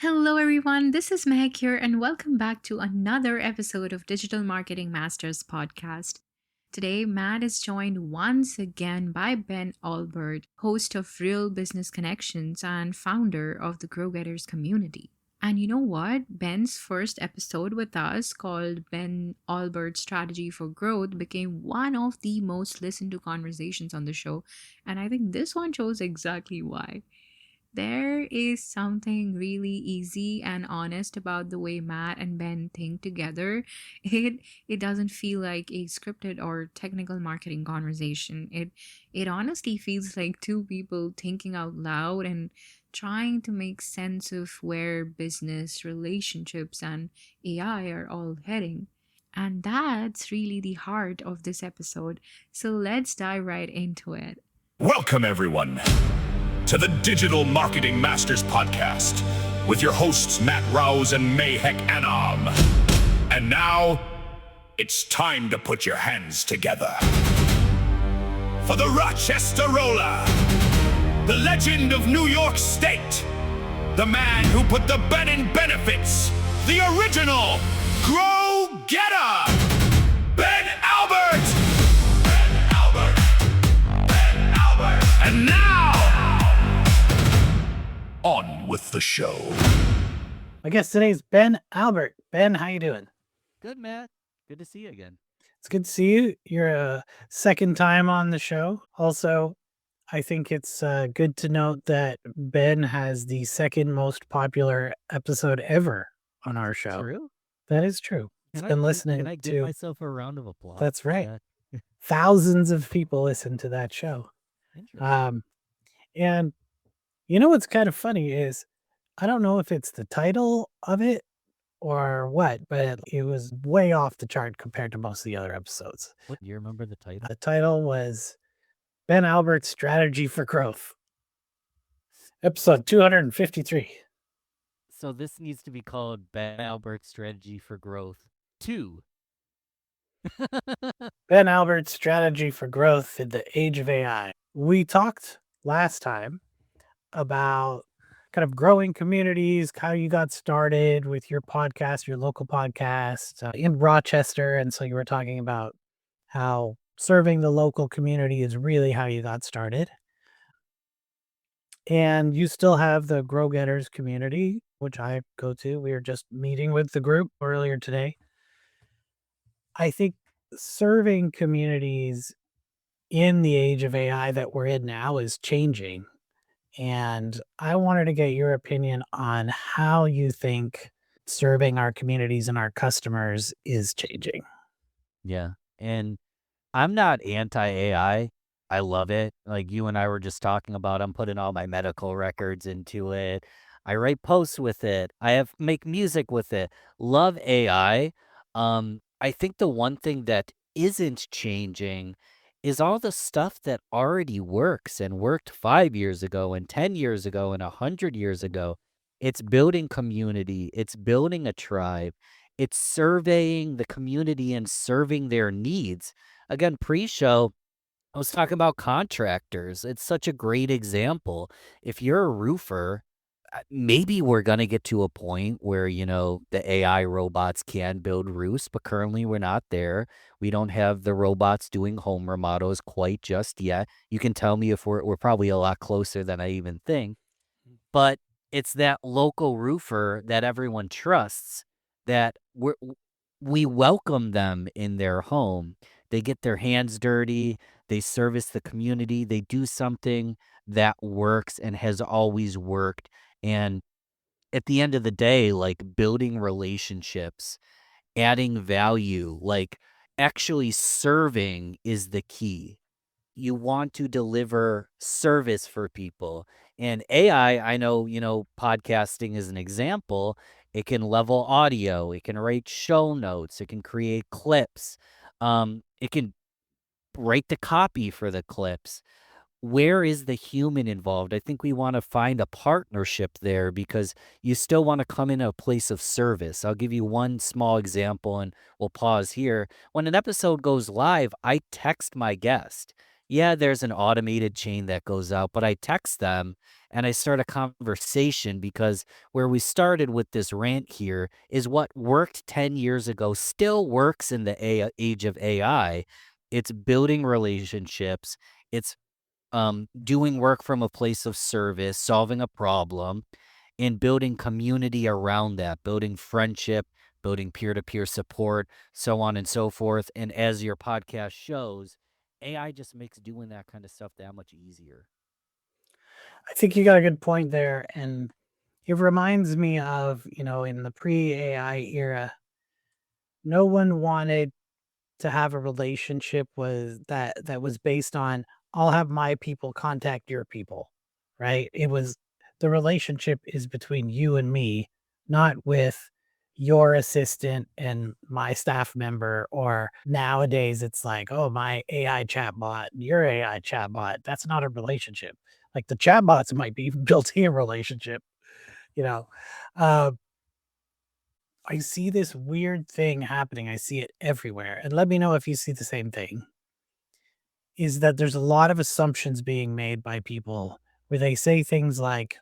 Hello, everyone. This is Mehak here, and welcome back to another episode of Digital Marketing Masters podcast. Today, Matt is joined once again by Ben Albert, host of Real Business Connections and founder of the GrowGetters community. And you know what? Ben's first episode with us, called Ben Albert's Strategy for Growth, became one of the most listened to conversations on the show. And I think this one shows exactly why. There is something really easy and honest about the way Matt and Ben think together. It doesn't feel like a scripted or technical marketing conversation. It honestly feels like two people thinking out loud and trying to make sense of where business, relationships, and AI are all heading. And that's really the heart of this episode. So let's dive right into it. Welcome, everyone, to the Digital Marketing Masters podcast with your hosts, Matt Rouse and Mayhek Anam. And now, it's time to put your hands together for the Rochester Roller, the legend of New York State, the man who put the Ben in benefits, the original Grow-Getter, Ben Albert! Ben Albert! Ben Albert! And now, on with the show. My guest today is Ben Albert. Ben, how you doing? Good, Matt. Good to see you again. It's good to see you. You're a second time on the show. Also, I think it's good to note that Ben has the second most popular episode ever on our show. True. That is true. It's been listening Can I give to. myself a round of applause? That's right. Yeah. Thousands of people listen to that show. Interesting. And you know what's kind of funny is I don't know if it's the title of it or what, but it was way off the chart compared to most of the other episodes. What do you remember the title? The title was Ben Albert's Strategy for Growth, episode 253. So this needs to be called Ben Albert's Strategy for Growth 2. Ben Albert's Strategy for Growth in the Age of AI. We talked last time about kind of growing communities, how you got started with your podcast, your local podcast in Rochester. And so you were talking about how serving the local community is really how you got started. And you still have the GrowGetters community, which I go to. We were just meeting with the group earlier today. I think serving communities in the age of AI that we're in now is changing. And I wanted to get your opinion on how you think serving our communities and our customers is changing. Yeah. And I'm not anti-AI. I love it. Like you and I were just talking about, I'm putting all my medical records into it. I write posts with it. Make music with it. Love AI. I think the one thing that isn't changing is all the stuff that already works and worked 5 years ago and 10 years ago and 100 years ago. It's building community. It's building a tribe. It's surveying the community and serving their needs. Again, pre-show, I was talking about contractors. It's such a great example. If you're a roofer, maybe we're going to get to a point where, the AI robots can build roofs, but currently we're not there. We don't have the robots doing home remodels quite just yet. You can tell me if we're probably a lot closer than I even think. But it's that local roofer that everyone trusts that we welcome them in their home. They get their hands dirty. They service the community. They do something that works and has always worked. And at the end of the day, like building relationships, adding value, like actually serving is the key. You want to deliver service for people. And AI, I know, podcasting is an example. It can level audio. It can write show notes. It can create clips. It can write the copy for the clips. Where is the human involved? I think we want to find a partnership there because you still want to come in a place of service. I'll give you one small example and we'll pause here. When an episode goes live, I text my guest. Yeah, there's an automated chain that goes out, but I text them and I start a conversation because where we started with this rant here is what worked 10 years ago still works in the age of AI. It's building relationships. It's doing work from a place of service, solving a problem, and building community around that, building friendship, building peer to peer support, so on and so forth. And as your podcast shows, AI just makes doing that kind of stuff that much easier. I think you got a good point there. And it reminds me of, in the pre AI era, no one wanted to have a relationship that was based on I'll have my people contact your people, right? It was the relationship is between you and me, not with your assistant and my staff member. Or nowadays it's like, oh, my AI chatbot, your AI chatbot. That's not a relationship. Like the chatbots might be built-in relationship, you know. Uh, I see this weird thing happening. I see it everywhere. And let me know if you see the same thing. Is that there's a lot of assumptions being made by people where they say things like,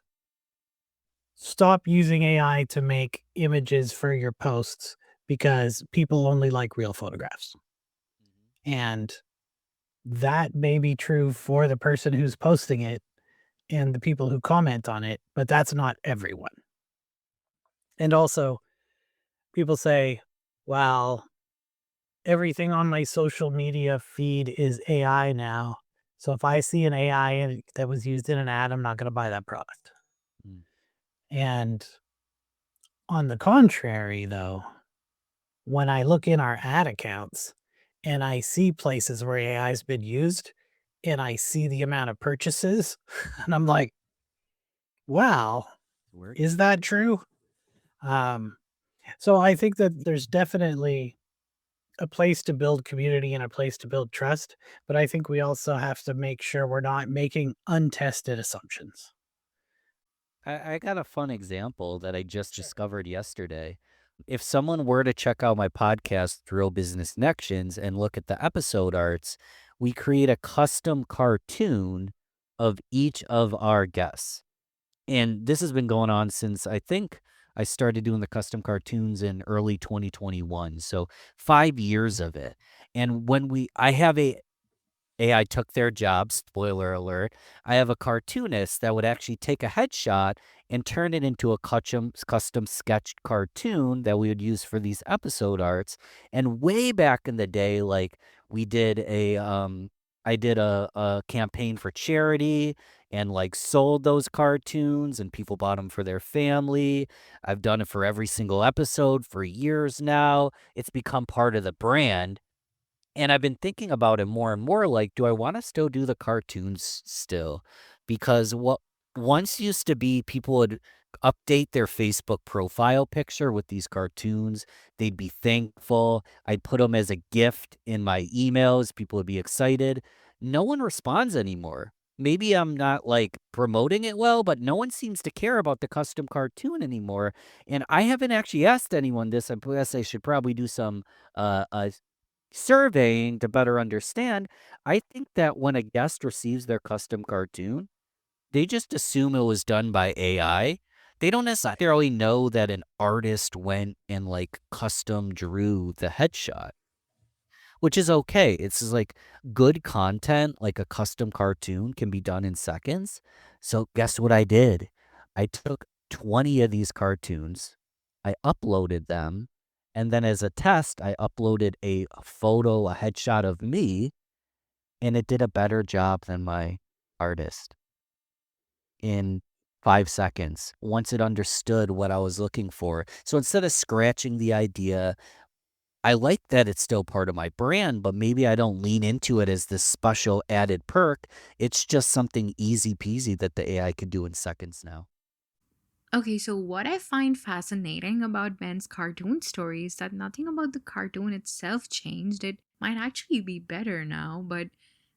stop using AI to make images for your posts because people only like real photographs. And that may be true for the person who's posting it and the people who comment on it, but that's not everyone. And also, people say, well, everything on my social media feed is AI now. So if I see an AI that was used in an ad, I'm not going to buy that product. Mm. And on the contrary, though, when I look in our ad accounts and I see places where AI has been used and I see the amount of purchases, and I'm like, wow, Work. is that true? Um, so I think that there's definitely a place to build community and a place to build trust, but I think we also have to make sure we're not making untested assumptions. I got a fun example that I just Sure. discovered yesterday. If someone were to check out my podcast, Real Business Connections, and look at the episode arts, we create a custom cartoon of each of our guests. And this has been going on since I think I started doing the custom cartoons in early 2021. So 5 years of it. And I have AI took their job, spoiler alert. I have a cartoonist that would actually take a headshot and turn it into a custom sketched cartoon that we would use for these episode arts. And way back in the day, like we did I did a campaign for charity and like sold those cartoons and people bought them for their family. I've done it for every single episode for years now. It's become part of the brand. And I've been thinking about it more and more, like, do I wanna still do the cartoons still? Because what once used to be people would update their Facebook profile picture with these cartoons, they'd be thankful, I'd put them as a gift in my emails, people would be excited. No one responds anymore. Maybe I'm not, like, promoting it well, but no one seems to care about the custom cartoon anymore, and I haven't actually asked anyone this. I guess I should probably do some, surveying to better understand. I think that when a guest receives their custom cartoon, they just assume it was done by AI. They don't necessarily know that an artist went and like custom drew the headshot, which is okay. It's just like good content, like a custom cartoon, can be done in seconds. So, guess what I did? I took 20 of these cartoons, I uploaded them, and then as a test, I uploaded a photo, a headshot of me, and it did a better job than my artist in 5 seconds once it understood what I was looking for. So instead of scratching the idea, I like that it's still part of my brand, but maybe I don't lean into it as this special added perk. It's just something easy peasy that the AI could do in seconds now. Okay, so what I find fascinating about Ben's cartoon story is that nothing about the cartoon itself changed. It might actually be better now, but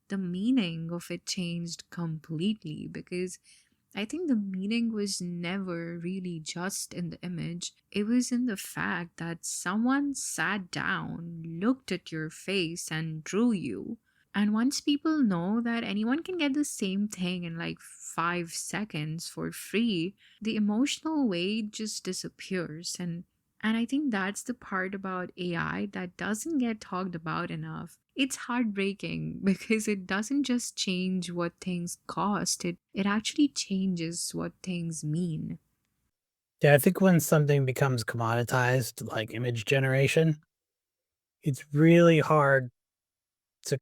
the meaning of it changed completely because I think the meaning was never really just in the image. It was in the fact that someone sat down, looked at your face, and drew you. And once people know that anyone can get the same thing in like 5 seconds for free, the emotional weight just disappears. And I think that's the part about AI that doesn't get talked about enough. It's heartbreaking because it doesn't just change what things cost, it actually changes what things mean. Yeah, I think when something becomes commoditized, like image generation, it's really hard to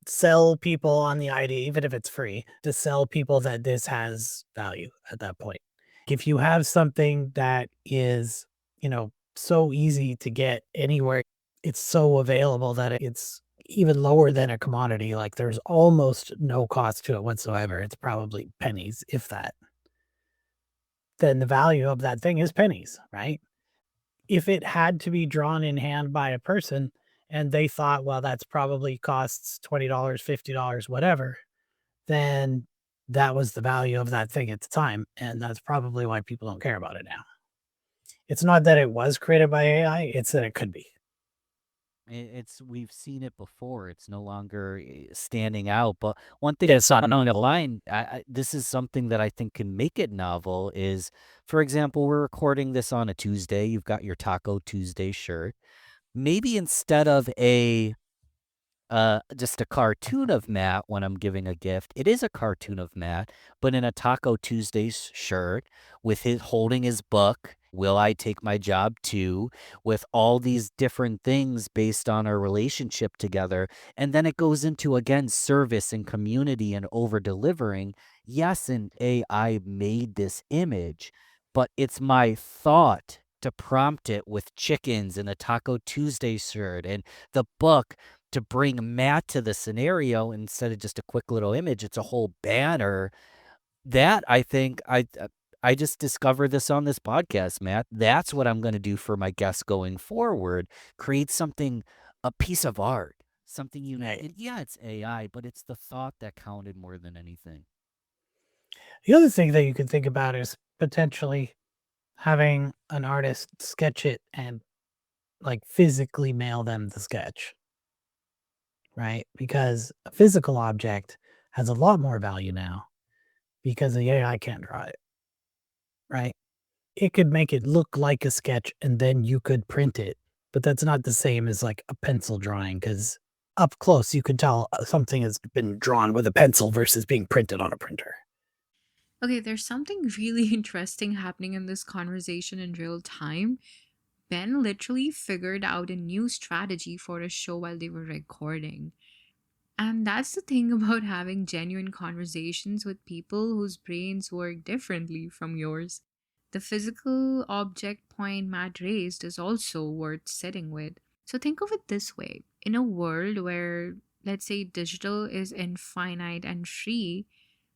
sell people on the idea, even if it's free, to sell people that this has value at that point. If you have something that is, so easy to get anywhere, it's so available that it's even lower than a commodity. Like there's almost no cost to it whatsoever. It's probably pennies, if that. Then the value of that thing is pennies, right? If it had to be drawn in hand by a person and they thought, well, that's probably costs $20, $50, whatever, then that was the value of that thing at the time. And that's probably why people don't care about it now. It's not that it was created by AI, it's that it could be. It's we've seen it before. It's no longer standing out. But one thing that's on the line, this is something that I think can make it novel. Is, for example, we're recording this on a Tuesday. You've got your Taco Tuesday shirt. Maybe instead of a just a cartoon of Matt when I'm giving a gift. It is a cartoon of Matt, but in a Taco Tuesdays shirt with his holding his book, Will I Take My Job Too, with all these different things based on our relationship together. And then it goes into, again, service and community and over delivering. Yes, an AI made this image, but it's my thought to prompt it with chickens and a Taco Tuesday shirt and the book to bring Matt to the scenario instead of just a quick little image. It's a whole banner. That I think I just discovered this on this podcast, Matt. That's what I'm going to do for my guests going forward. Create something, a piece of art, something unique. Right. And yeah, it's AI, but it's the thought that counted more than anything. The other thing that you could think about is potentially having an artist sketch it and like physically mail them the sketch, right? Because a physical object has a lot more value now because the AI can't draw it, right? It could make it look like a sketch and then you could print it, but that's not the same as like a pencil drawing because up close you can tell something has been drawn with a pencil versus being printed on a printer. Okay, there's something really interesting happening in this conversation in real time. Ben literally figured out a new strategy for a show while they were recording. And that's the thing about having genuine conversations with people whose brains work differently from yours. The physical object point Matt raised is also worth sitting with. So think of it this way: in a world where, let's say, digital is infinite and free,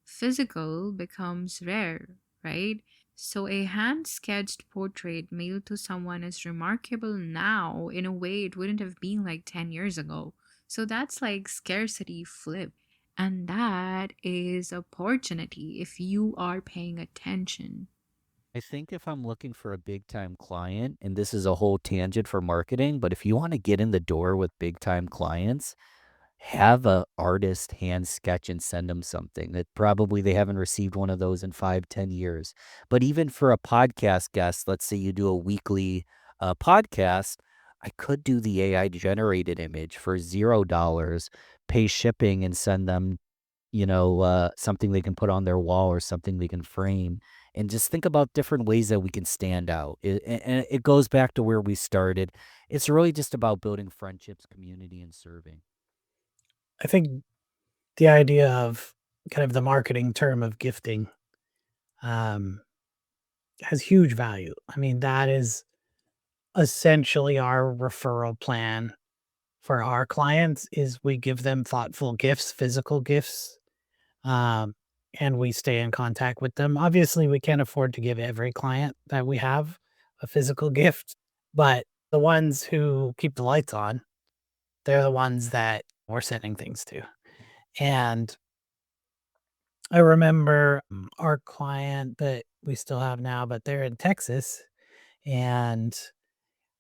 physical becomes rare, right? So a hand sketched portrait mailed to someone is remarkable now in a way it wouldn't have been like 10 years ago. So that's like scarcity flip. And that is opportunity if you are paying attention. I think if I'm looking for a big time client, and this is a whole tangent for marketing, but if you want to get in the door with big time clients, have a artist hand sketch and send them something that probably they haven't received one of those in 5, 10 years. But even for a podcast guest, let's say you do a weekly podcast, I could do the AI generated image for $0, pay shipping and send them, something they can put on their wall or something they can frame. And just think about different ways that we can stand out. And it goes back to where we started. It's really just about building friendships, community, and serving. I think the idea of kind of the marketing term of gifting um, has huge value. I mean, that is essentially our referral plan for our clients is we give them thoughtful gifts, physical gifts, um, and we stay in contact with them. Obviously, we can't afford to give every client that we have a physical gift, but the ones who keep the lights on, they're the ones that we're sending things to. And I remember our client that we still have now, but they're in Texas, and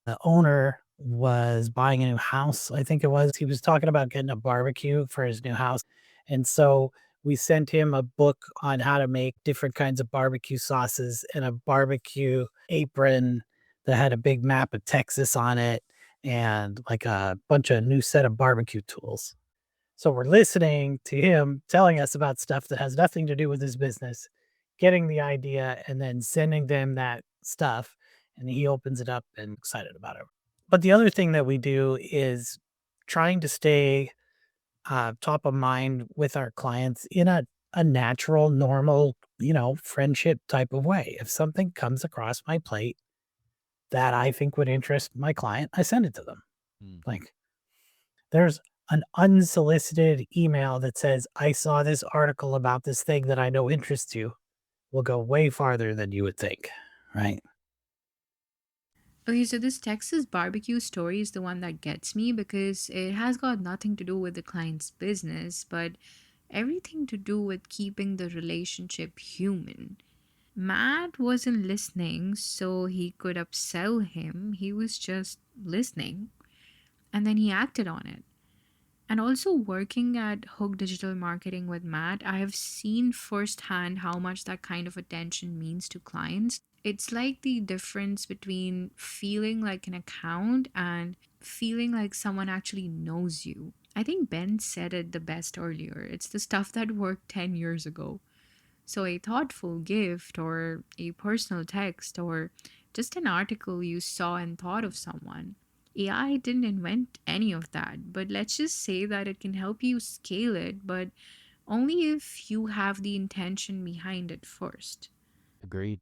the owner was buying a new house, I think it was. He was talking about getting a barbecue for his new house. And so we sent him a book on how to make different kinds of barbecue sauces and a barbecue apron that had a big map of Texas on it and like a bunch of new set of barbecue tools. So we're listening to him telling us about stuff that has nothing to do with his business, getting the idea, and then sending them that stuff. And he opens it up and excited about it. But the other thing that we do is trying to stay top of mind with our clients in a natural, normal, friendship type of way. If something comes across my plate that I think would interest my client, I send it to them. Mm, Like, there's an unsolicited email that says, I saw this article about this thing that I know interests you, will go way farther than you would think. Right. Okay, so this Texas barbecue story is the one that gets me because it has got nothing to do with the client's business, but everything to do with keeping the relationship human. Matt wasn't listening so he could upsell him, he was just listening, and then he acted on it. And also working at Hook Digital Marketing with Matt, I have seen firsthand how much that kind of attention means to clients. It's like the difference between feeling like an account and feeling like someone actually knows you. I think Ben said it the best earlier. It's the stuff that worked 10 years ago. So, a thoughtful gift, or a personal text, or just an article you saw and thought of someone. AI didn't invent any of that, but let's just say that it can help you scale it, but only if you have the intention behind it first. agreed.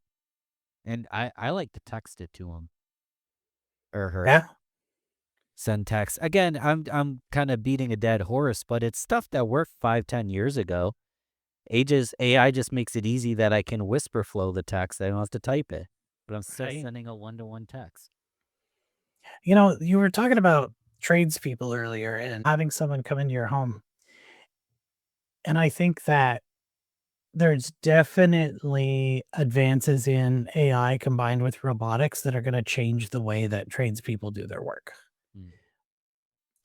And I like to text it to him or her. Yeah. Send text. Again, I'm kind of beating a dead horse, but it's stuff that worked 5, 10 years ago. AI just makes it easy that I can whisper flow the text. I don't have to type it, but I'm still Right. sending a one-to-one text. You were talking about tradespeople earlier and having someone come into your home. And I think that there's definitely advances in AI combined with robotics that are going to change the way that tradespeople do their work. Mm,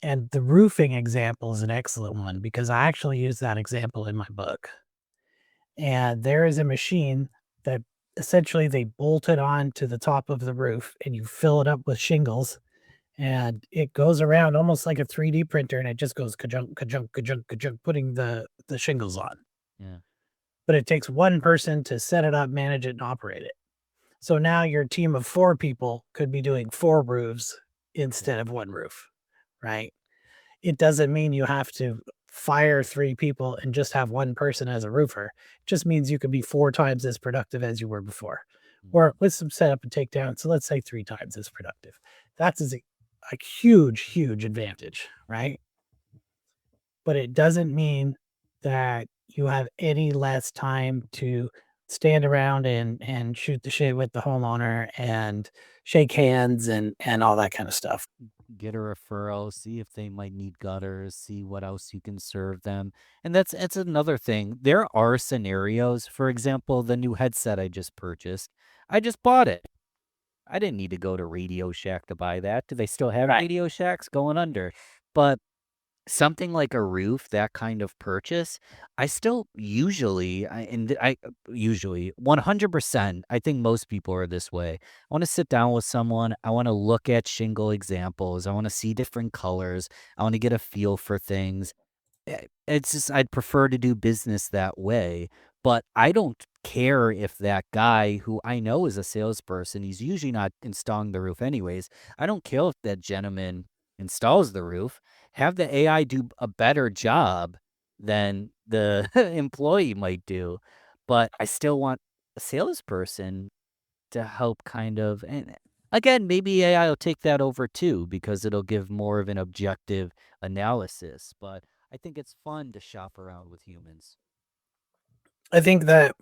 And the roofing example is an excellent one because I actually use that example in my book. And there is a machine that essentially they bolt it on to the top of the roof and you fill it up with shingles and it goes around almost like a 3D printer and it just goes ka-junk, ka-junk, ka-junk, ka-junk, putting the shingles on. yeah. But it takes one person to set it up, manage it, and operate it. So now your team of 4 people could be doing 4 roofs instead of 1 roof, right? It doesn't mean you have to fire 3 people and just have 1 person as a roofer. It just means you can be 4 times as productive as you were before. Mm, Or with some setup and takedown, so let's say 3 times as productive. That's a huge, huge advantage, right? But it doesn't mean that you have any less time to stand around and shoot the shit with the homeowner and shake hands and all that kind of stuff. get a referral, see if they might need gutters, see what else you can serve them. And that's another thing. There are scenarios, for example, the new headset I just purchased. I just bought it. I didn't need to go to Radio Shack to buy that. Do they still have Right. Radio Shacks going under? But something like a roof, that kind of purchase, I still usually, I usually 100%, I think most people are this way. I want to sit down with someone. I want to look at shingle examples. I want to see different colors. I want to get a feel for things. It's just I'd prefer to do business that way, but I don't care if that guy who I know is a salesperson, he's usually not installing the roof anyways. I don't care if that gentleman installs the roof. Have the AI do a better job than the employee might do, but I still want a salesperson to help kind of, and again, maybe AI will take that over too because it'll give more of an objective analysis, but I think it's fun to shop around with humans. I think that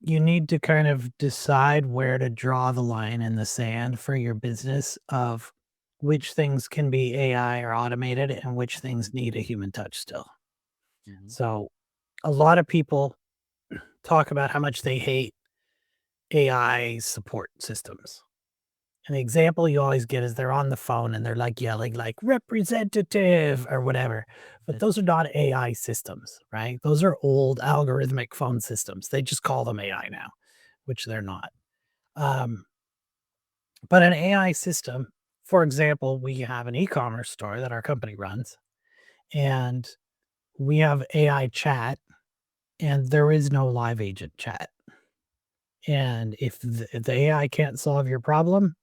you need to kind of decide where to draw the line in the sand for your business of which things can be AI or automated and which things need a human touch still. Mhm. So a lot of people talk about how much they hate AI support systems. And the example you always get is they're on the phone and they're like yelling like representative or whatever. But those are not AI systems, right? Those are old algorithmic phone systems. They just call them AI now, which they're not. Um, but an AI system, for example, we have an e-commerce store that our company runs, and we have AI chat, and there is no live agent chat. And if the AI can't solve your problem,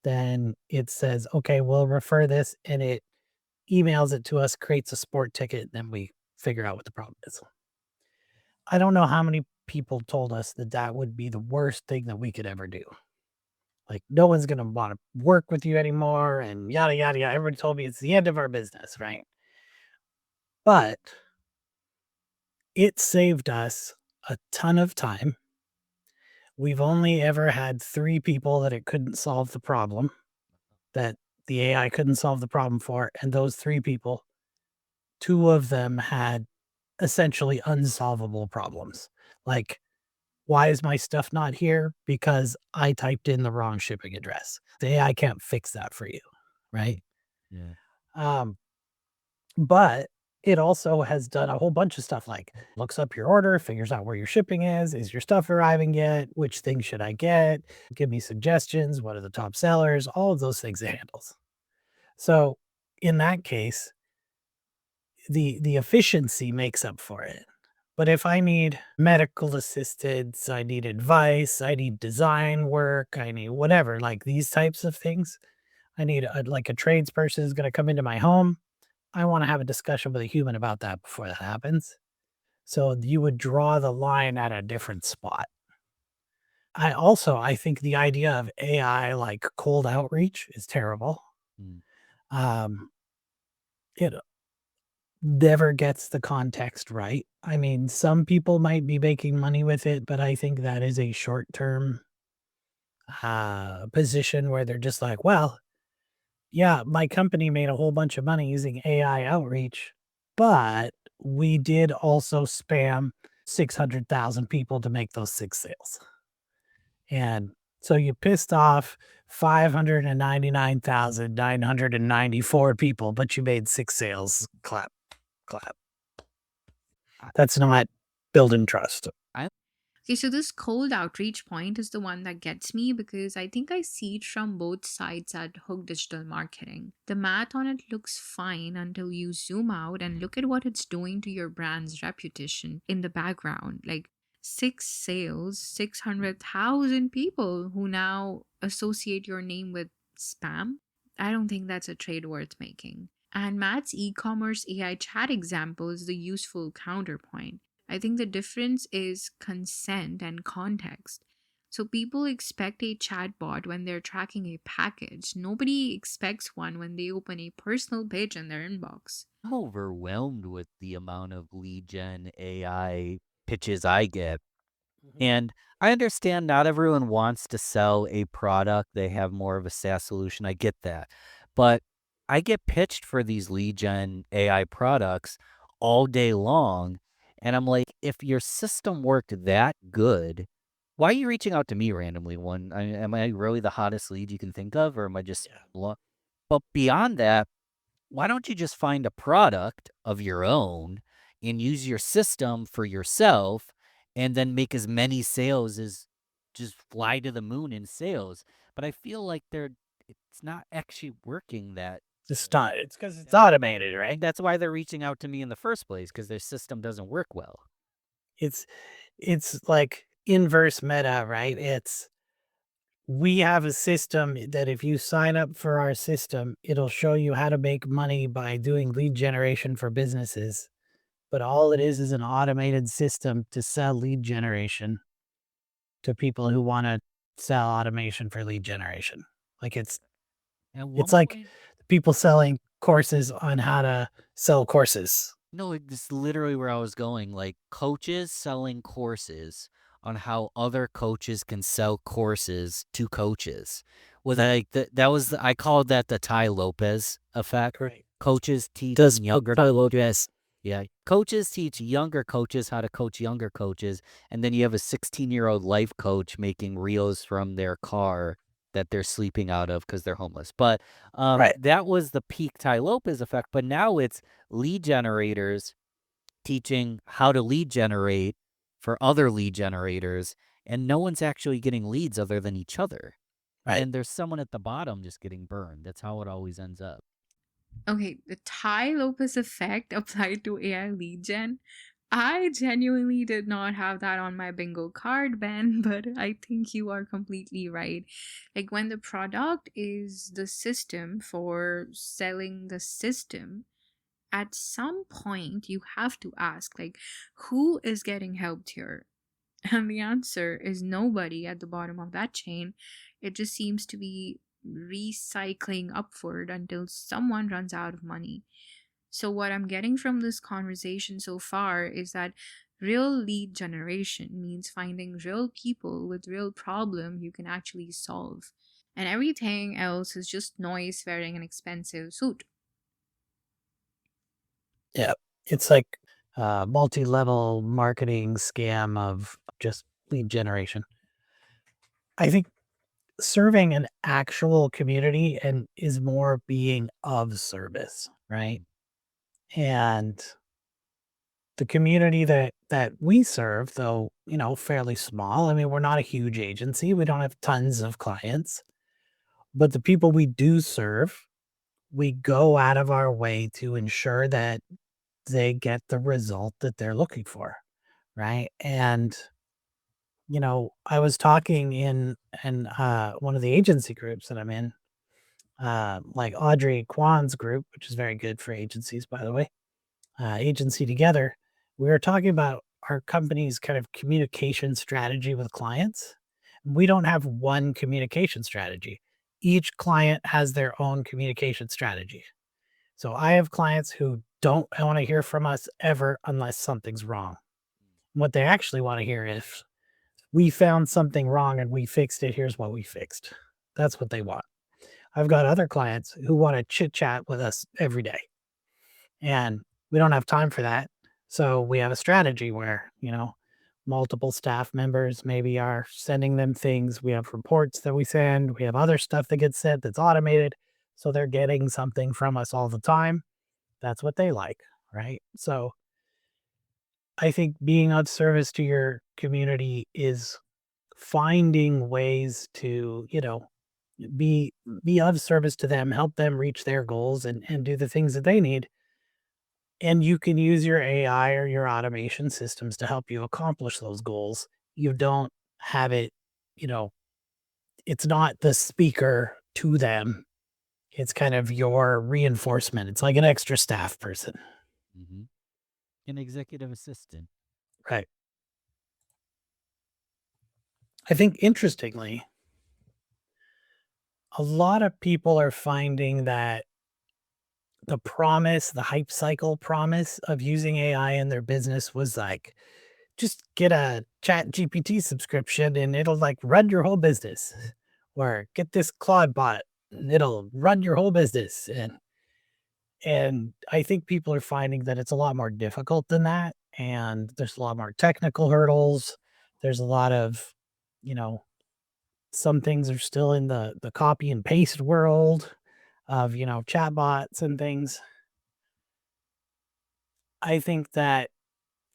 then it says, okay, we'll refer this, and it emails it to us, creates a support ticket, and then we figure out what the problem is. I don't know how many people told us that that would be the worst thing that we could ever do. Like, no one's going to want to work with you anymore, and yada, yada, yada. Everybody told me it's the end of our business, right? But it saved us a ton of time. We've only ever had 3 people that it couldn't solve the problem, that the AI couldn't solve the problem for, and those 3 people, 2 of them had essentially unsolvable problems. Like, why is my stuff not here? Because I typed in the wrong shipping address. The AI can't fix that for you, right? Yeah. Um, but it also has done a whole bunch of stuff like looks up your order, figures out where your shipping is your stuff arriving yet? Which thing should I get? Give me suggestions. What are the top sellers? All of those things it handles. So in that case, the efficiency makes up for it. But if I need medical assistance, I need advice, I need design work, I need whatever, like these types of things, I need like a tradesperson is going to come into my home. I want to have a discussion with a human about that before that happens. So you would draw the line at a different spot. I think the idea of AI like cold outreach is terrible. Mm. Um, it never gets the context right. I mean, some people might be making money with it, but I think that is a short term position where they're just like, well, yeah, my company made a whole bunch of money using AI outreach, but we did also spam 600,000 people to make those 6 sales. And so you pissed off 599,994 people, but you made 6 sales. Clap, clap. That's not building trust. Okay, so this cold outreach point is the one that gets me because I think I see it from both sides at Hook Digital Marketing. The math on it looks fine until you zoom out and look at what it's doing to your brand's reputation in the background. Like 6 sales, 600,000 people who now associate your name with spam. I don't think that's a trade worth making. And Matt's e commerce AI chat example is the useful counterpoint. I think the difference is consent and context. So people expect a chatbot when they're tracking a package. Nobody expects one when they open a personal page in their inbox. I'm overwhelmed with the amount of lead gen AI pitches I get. Mhm. And I understand not everyone wants to sell a product. They have more of a SaaS solution. I get that. But I get pitched for these lead gen AI products all day long. And I'm like, if your system worked that good, why are you reaching out to me randomly? Am I really the hottest lead you can think of? Or am I just, Yeah. but beyond that, why don't you just find a product of your own and use your system for yourself and then make as many sales as just fly to the moon in sales? But I feel like it's not actually working that. It's not, it's because it's automated, right? That's why they're reaching out to me in the first place, because their system doesn't work well. It's, it's like inverse meta, right? It's, we have a system that if you sign up for our system, it'll show you how to make money by doing lead generation for businesses. But all it is an automated system to sell lead generation to people who want to sell automation for lead generation. Like At it's one like point, people selling courses on how to sell courses. no, this is literally where I was going. Like coaches selling courses on how other coaches can sell courses to coaches. Was like that was I called that the Ty Lopez effect. Right. Coaches teach Does younger Ty Lopez. yeah, coaches teach younger coaches how to coach younger coaches, and then you have a 16-year-old life coach making reels from their car. that they're sleeping out of because they're homeless. But Right. that was the peak Tai Lopez effect. But now it's lead generators teaching how to lead generate for other lead generators, and no one's actually getting leads other than each other. Right. And there's someone at the bottom just getting burned. That's how it always ends up. Okay, the Tai Lopez effect applied to AI lead gen. I genuinely did not have that on my bingo card, Ben, but I think you are completely right. Like when the product is the system for selling the system, at some point you have to ask, like, who is getting helped here? And the answer is nobody at the bottom of that chain. It just seems to be recycling upward until someone runs out of money. So, what I'm getting from this conversation so far is that real lead generation means finding real people with real problem you can actually solve. And everything else is just noise wearing an expensive suit. Yeah. It's like a multi-level marketing scam of just lead generation. I think serving an actual community and is more being of service, right? And the community that we serve, though, fairly small. I mean, we're not a huge agency. We don't have tons of clients, but the people we do serve, we go out of our way to ensure that they get the result that they're looking for, right? And I was talking in one of the agency groups that I'm in, like Audrey Kwan's group, which is very good for agencies, by the way, Agency Together. We were talking about our company's kind of communication strategy with clients. We don't have one communication strategy. Each client has their own communication strategy. So I have clients who don't want to hear from us ever unless something's wrong. What they actually want to hear is, we found something wrong and we fixed it. Here's what we fixed. That's what they want. I've got other clients who want to chit chat with us every day, and we don't have time for that. So we have a strategy where, multiple staff members maybe are sending them things. We have reports that we send. We have other stuff that gets sent that's automated. So they're getting something from us all the time. That's what they like. Right. So I think being of service to your community is finding ways to, be be of service to them, help them reach their goals and do the things that they need. And you can use your AI or your automation systems to help you accomplish those goals. You don't have it, you know, it's not the speaker to them. It's kind of your reinforcement. It's like an extra staff person. Mm-hmm. An executive assistant. Right. I think interestingly, a lot of people are finding that the hype cycle promise of using AI in their business was like, just get a chat GPT subscription and it'll like run your whole business. Or get this Claude bot and it'll run your whole business. And I think people are finding that it's a lot more difficult than that. And there's a lot more technical hurdles. There's a lot of, you know, some things are still in the copy and paste world of, chatbots and things. I think that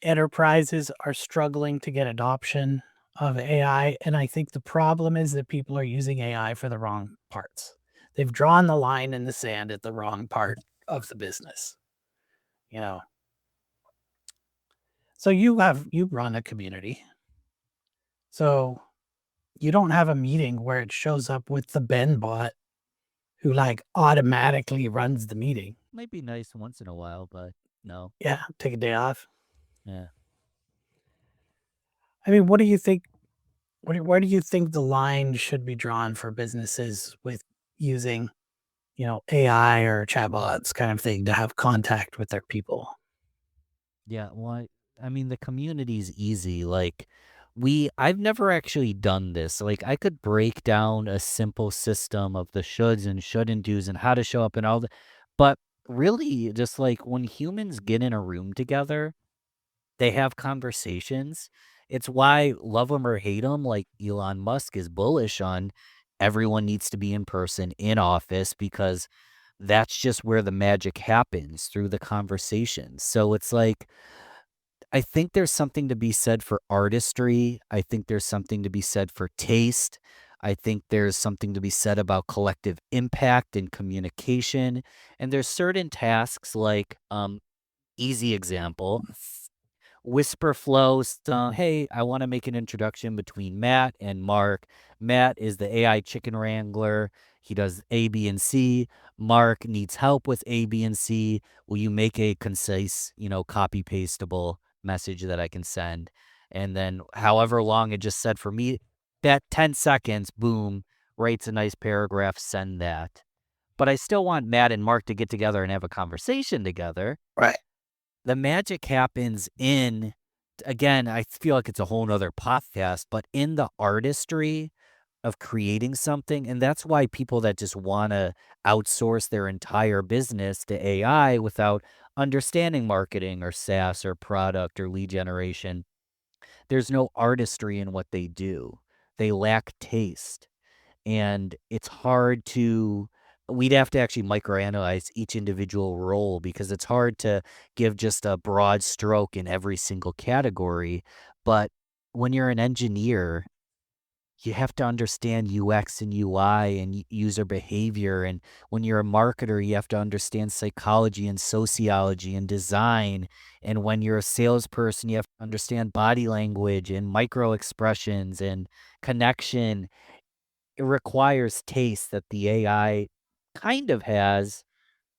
enterprises are struggling to get adoption of AI, and I think the problem is that people are using AI for the wrong parts. They've drawn the line in the sand at the wrong part of the business, you know. So you run a community. So you don't have a meeting where it shows up with the Ben bot who like automatically runs the meeting. Might be nice once in a while, but no. Yeah, take a day off. Yeah. I mean, what do you think? Where do you think the line should be drawn for businesses with using, AI or chatbots kind of thing to have contact with their people? Yeah. Well, I mean, the community's easy. Like, I've never actually done this. Like, I could break down a simple system of the shoulds and shouldn't do's and how to show up and all that. But really, just like when humans get in a room together, they have conversations. It's why love them or hate them, like Elon Musk is bullish on. everyone needs to be in person, in office, because that's just where the magic happens through the conversation. So it's like, I think there's something to be said for artistry. I think there's something to be said for taste. I think there's something to be said about collective impact and communication. And there's certain tasks like, easy example, whisper flows. So, hey, I want to make an introduction between Matt and Mark. Matt is the AI chicken wrangler. He does A, B, and C. Mark needs help with A, B, and C. Will you make a concise, copy pastable message that I can send? And then, however long it just said for me, that 10 seconds, boom, writes a nice paragraph, send that. But I still want Matt and Mark to get together and have a conversation together. Right. The magic happens in, again, I feel like it's a whole nother podcast, but in the artistry of creating something. And that's why people that just want to outsource their entire business to AI without understanding marketing or SaaS or product or lead generation, there's no artistry in what they do. They lack taste. And it's hard to, we'd have to actually microanalyze each individual role because it's hard to give just a broad stroke in every single category. But when you're an engineer, you have to understand UX and UI and user behavior. And when you're a marketer, you have to understand psychology and sociology and design. And when you're a salesperson, you have to understand body language and micro expressions and connection. It requires taste that the AI kind of has.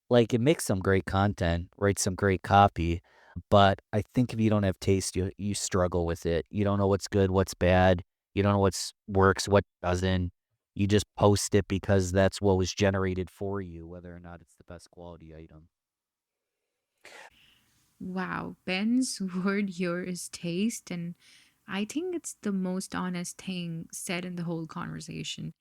Like, it makes some great content, writes some great copy, but I think if you don't have taste, you struggle with it. You don't know what's good, what's bad. You don't know what's works, what doesn't. You just post it because that's what was generated for you, whether or not it's the best quality item. Wow, Ben's word here is taste, and I think it's the most honest thing said in the whole conversation.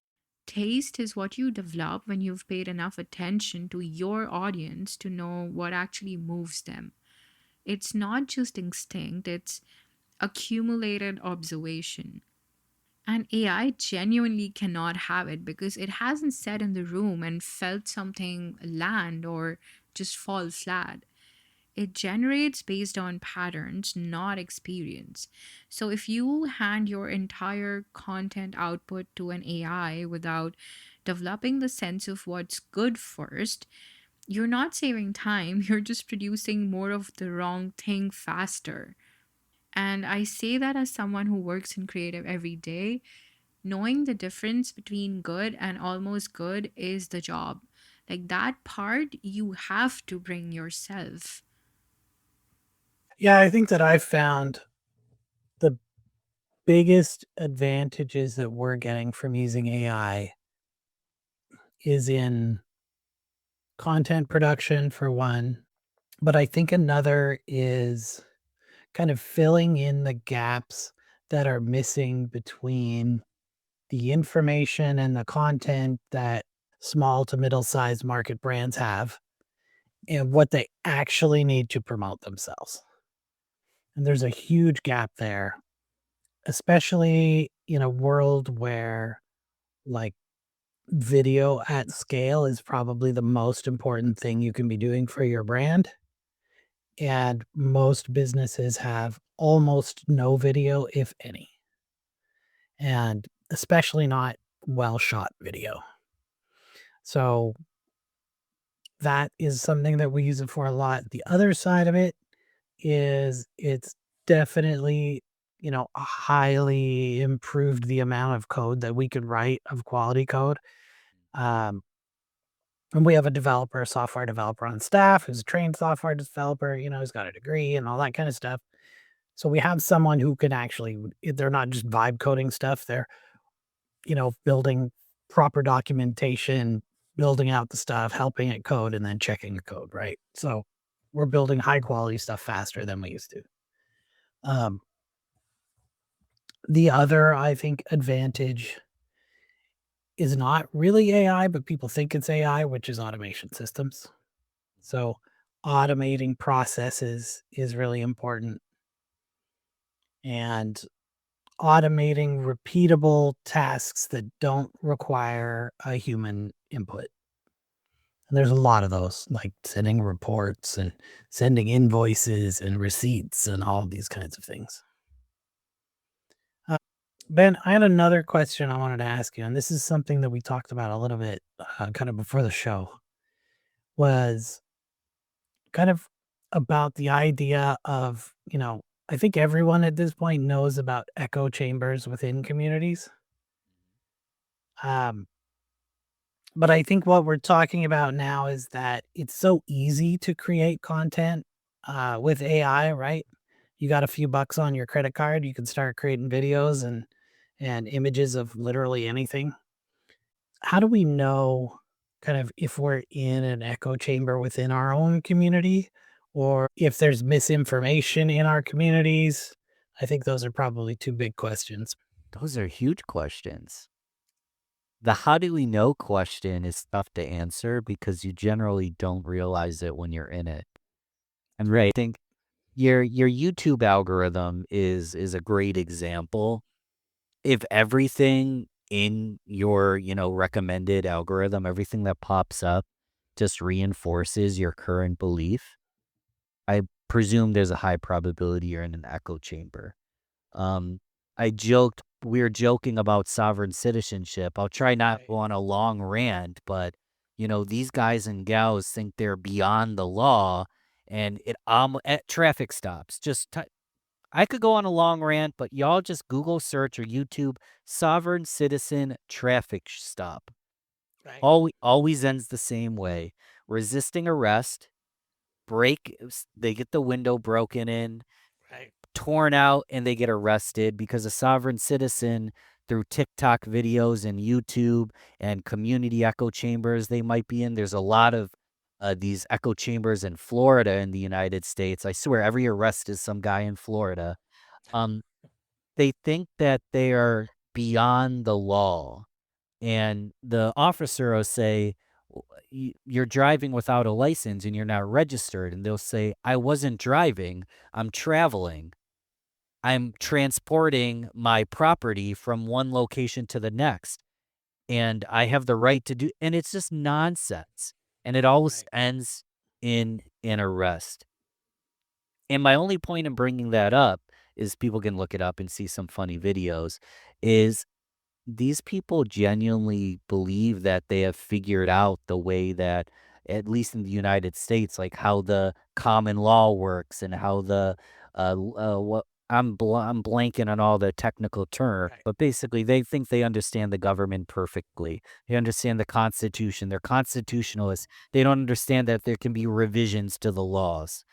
Taste is what you develop when you've paid enough attention to your audience to know what actually moves them. It's not just instinct, it's accumulated observation. And AI genuinely cannot have it because it hasn't sat in the room and felt something land or just fall flat. It generates based on patterns, not experience. So if you hand your entire content output to an AI without developing the sense of what's good first, you're not saving time, you're just producing more of the wrong thing faster. And I say that as someone who works in creative every day. Knowing the difference between good and almost good is the job. Like that part, you have to bring yourself. Yeah, I think that I've found the biggest advantages that we're getting from using AI is in content production, for one. But I think another is kind of filling in the gaps that are missing between the information and the content that small to middle sized market brands have and what they actually need to promote themselves. And there's a huge gap there, especially in a world where like video at scale is probably the most important thing you can be doing for your brand. And most businesses have almost no video, if any, and especially not well shot video. So that is something that we use it for a lot. The other side of it is it's definitely, highly improved the amount of code that we could write of quality code. Um, and we have a software developer on staff who's a trained software developer, who's got a degree and all that kind of stuff. So we have someone who can actually, they're not just vibe coding stuff. They're, building proper documentation, building out the stuff, helping it code, and then checking the code, right? So we're building high quality stuff faster than we used to. Um, the other, I think, advantage is not really AI, but people think it's AI, which is automation systems. So automating processes is really important. And automating repeatable tasks that don't require a human input. And there's a lot of those, like sending reports and sending invoices and receipts and all of these kinds of things. Ben, I had another question I wanted to ask you, and this is something that we talked about a little bit kind of before the show, was kind of about the idea of, I think everyone at this point knows about echo chambers within communities. Um, but I think what we're talking about now is that it's so easy to create content with AI, right? You got a few bucks on your credit card, you can start creating videos and images of literally anything. How do we know kind of if we're in an echo chamber within our own community or if there's misinformation in our communities? I think those are probably two big questions. Those are huge questions. The how do we know question is tough to answer because you generally don't realize it when you're in it. And right, I think your YouTube algorithm is a great example. If everything in your, recommended algorithm, everything that pops up just reinforces your current belief, I presume there's a high probability you're in an echo chamber. Um, we were joking about sovereign citizenship. I'll try not to go on a long rant, but these guys and gals think they're beyond the law, and at traffic stops. I could go on a long rant, but y'all just Google search or YouTube sovereign citizen traffic stop. Right. Always ends the same way. Resisting arrest, they get the window broken in, Right. torn out, and they get arrested because a sovereign citizen through TikTok videos and YouTube and community echo chambers they might be in. There's a lot of these echo chambers in Florida in the United States. I swear every arrest is some guy in Florida. Um, they think that they are beyond the law, and the officer will say, You're driving without a license and you're not registered." And they'll say, "I wasn't driving, I'm traveling. I'm transporting my property from one location to the next, and I have the right to do," and it's just nonsense. And it always ends in an arrest. And my only point in bringing that up is people can look it up and see some funny videos, is these people genuinely believe that they have figured out the way that, at least in the United States, like how the common law works and how what I'm blanking on all the technical term, but basically they think they understand the government perfectly. They understand the Constitution. They're constitutionalists. They don't understand that there can be revisions to the laws.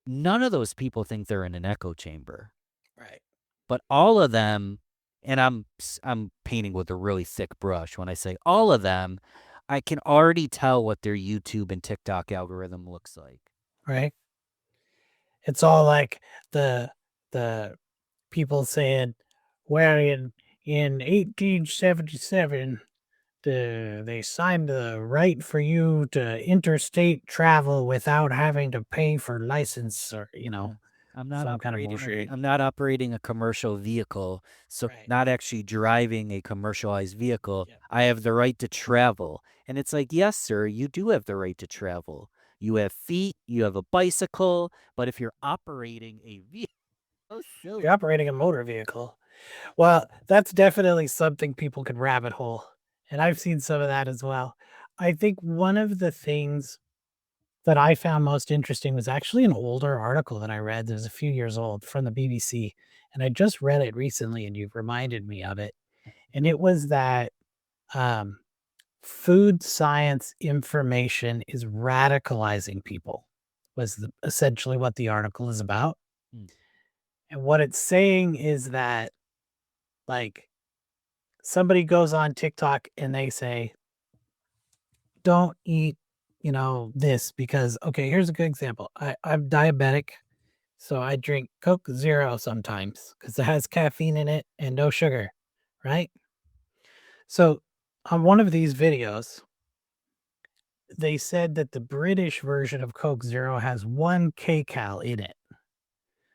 None of those people think they're in an echo chamber. Right. But all of them, and I'm painting with a really thick brush when I say all of them, I can already tell what their YouTube and TikTok algorithm looks like. Right. It's all like the people saying, well, in 1877, they signed the right for you to interstate travel without having to pay for license or, Yeah. I'm not some kind of operating bullshit. I'm not operating a commercial vehicle, so Right. not actually driving a commercialized vehicle. Yeah. I have the right to travel. And it's like, yes, sir, you do have the right to travel. You have feet, you have a bicycle, but if you're operating a vehicle, so silly. You're operating a motor vehicle. Well, that's definitely something people could rabbit hole. And I've seen some of that as well. I think one of the things that I found most interesting was actually an older article that I read that was a few years old from the BBC. And I just read it recently and you've reminded me of it. And it was that um, food science information is radicalizing people, was essentially what the article is about. Mm. And what it's saying is that, like, somebody goes on TikTok and they say, don't eat, this because, okay, here's a good example. I'm diabetic. So I drink Coke Zero sometimes because it has caffeine in it and no sugar, right? So on one of these videos, they said that the British version of Coke Zero has one kcal in it.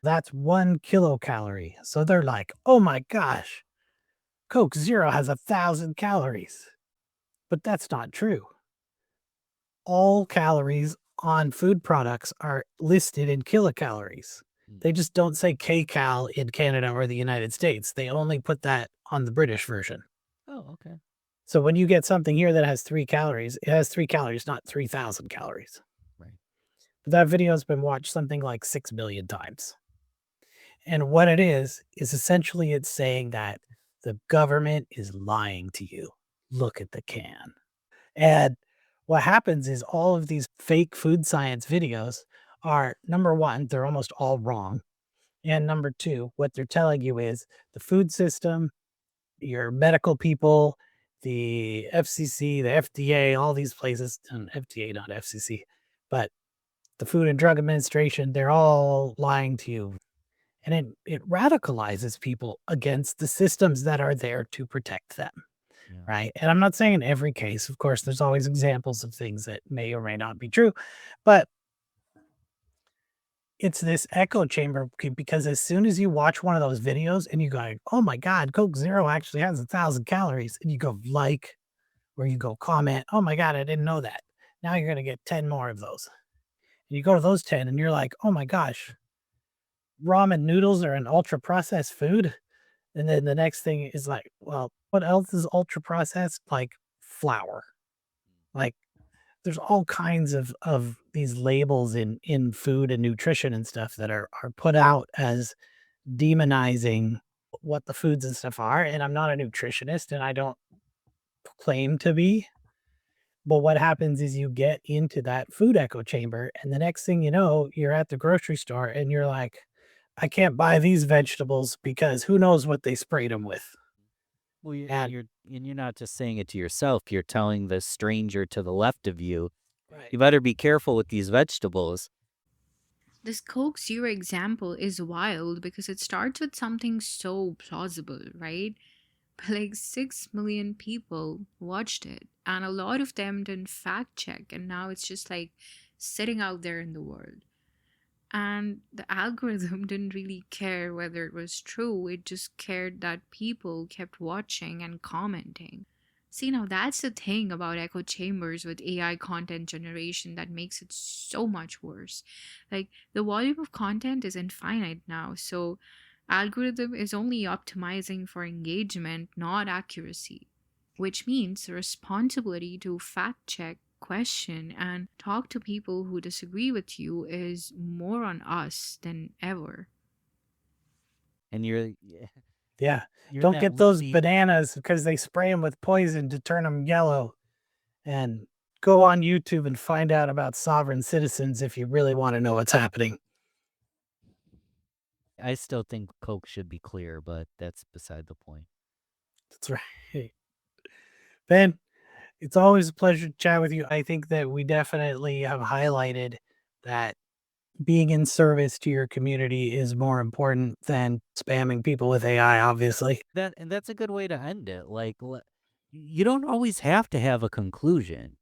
That's 1 kilocalorie. So they're like, oh my gosh, Coke Zero has 1,000 calories. But that's not true. All calories on food products are listed in kilocalories. Mm. They just don't say kcal in Canada or the United States. They only put that on the British version. Oh, okay. So when you get something here that has 3 calories, it has 3 calories, not 3,000 calories. Right. But that video has been watched something like 6 million times. And what it is essentially it's saying that the government is lying to you. Look at the can. And what happens is all of these fake food science videos are number one, they're almost all wrong. And number two, what they're telling you is the food system, your medical people, the FCC, the FDA, all these places, and FDA, not FCC, but the Food and Drug Administration, they're all lying to you. And it radicalizes people against the systems that are there to protect them. Yeah. Right. And I'm not saying in every case, of course, there's always examples of things that may or may not be true, but it's this echo chamber because as soon as you watch one of those videos and you go, oh my God, Coke Zero actually has 1,000 calories, and you go like, or you go comment, oh my God, I didn't know that. Now you're going to get 10 more of those. And you go to those 10 and you're like, oh my gosh, ramen noodles are an ultra processed food. And then the next thing is like, well, what else is ultra processed? Like flour. Like there's all kinds of these labels in food and nutrition and stuff that are put out as demonizing what the foods and stuff are. And I'm not a nutritionist and I don't claim to be. But what happens is you get into that food echo chamber, and the next thing you know, you're at the grocery store and you're like, I can't buy these vegetables because who knows what they sprayed them with. Well, And you're not just saying it to yourself. You're telling the stranger to the left of you, right. you better be careful with these vegetables. This Coke Zero example is wild because it starts with something so plausible, right? But like 6 million people watched it, and a lot of them didn't fact check, and now it's just like sitting out there in the world. And the algorithm didn't really care whether it was true, it just cared that people kept watching and commenting. See, now that's the thing about echo chambers with AI content generation that makes it so much worse. Like, the volume of content is infinite now, so algorithm is only optimizing for engagement, not accuracy, which means the responsibility to fact check, question, and talk to people who disagree with you is more on us than ever. And Yeah. you're in Don't that get those loopy. bananas because they spray them with poison to turn them yellow. And go on YouTube and find out about sovereign citizens if you really want to know what's happening. I still think Coke should be clear, but that's beside the point. That's right. Ben, it's always a pleasure to chat with you. I think that we definitely have highlighted that being in service to your community is more important than spamming people with AI, obviously. That's a good way to end it. Like, you don't always have to have a conclusion.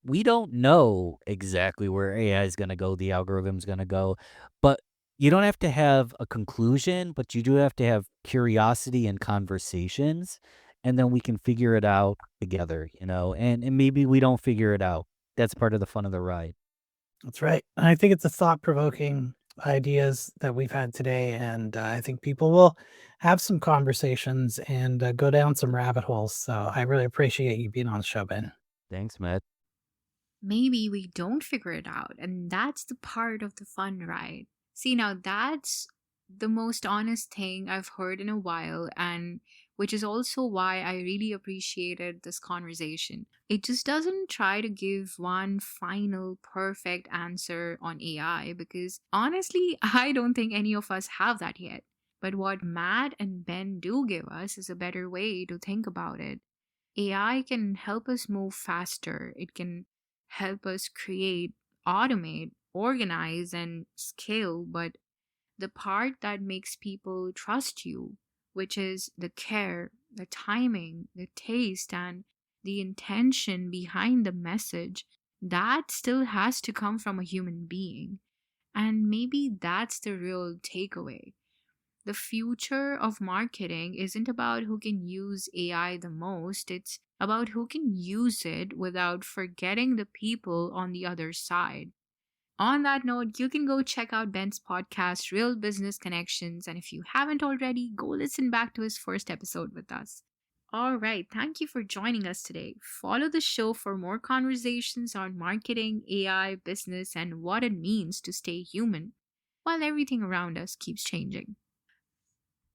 We don't know exactly where AI is going to go, the algorithm's going to go, but you don't have to have a conclusion, but you do have to have curiosity and conversations, and then we can figure it out together, and maybe we don't figure it out. That's part of the fun of the ride. That's right. And I think it's a thought provoking ideas that we've had today. And I think people will have some conversations and go down some rabbit holes. So I really appreciate you being on the show, Ben. Thanks, Matt. Maybe we don't figure it out, and that's the part of the fun, right? See, now that's the most honest thing I've heard in a while, and which is also why I really appreciated this conversation. It just doesn't try to give one final perfect answer on AI, because honestly, I don't think any of us have that yet. But what Matt and Ben do give us is a better way to think about it. AI can help us move faster. It can help us create, automate, organize, and scale. But the part that makes people trust you, which is the care, the timing, the taste, and the intention behind the message, that still has to come from a human being. And maybe that's the real takeaway. The future of marketing isn't about who can use AI the most, it's about who can use it without forgetting the people on the other side. On that note, you can go check out Ben's podcast, Real Business Connections. And if you haven't already, go listen back to his first episode with us. All right, thank you for joining us today. Follow the show for more conversations on marketing, AI, business, and what it means to stay human while everything around us keeps changing.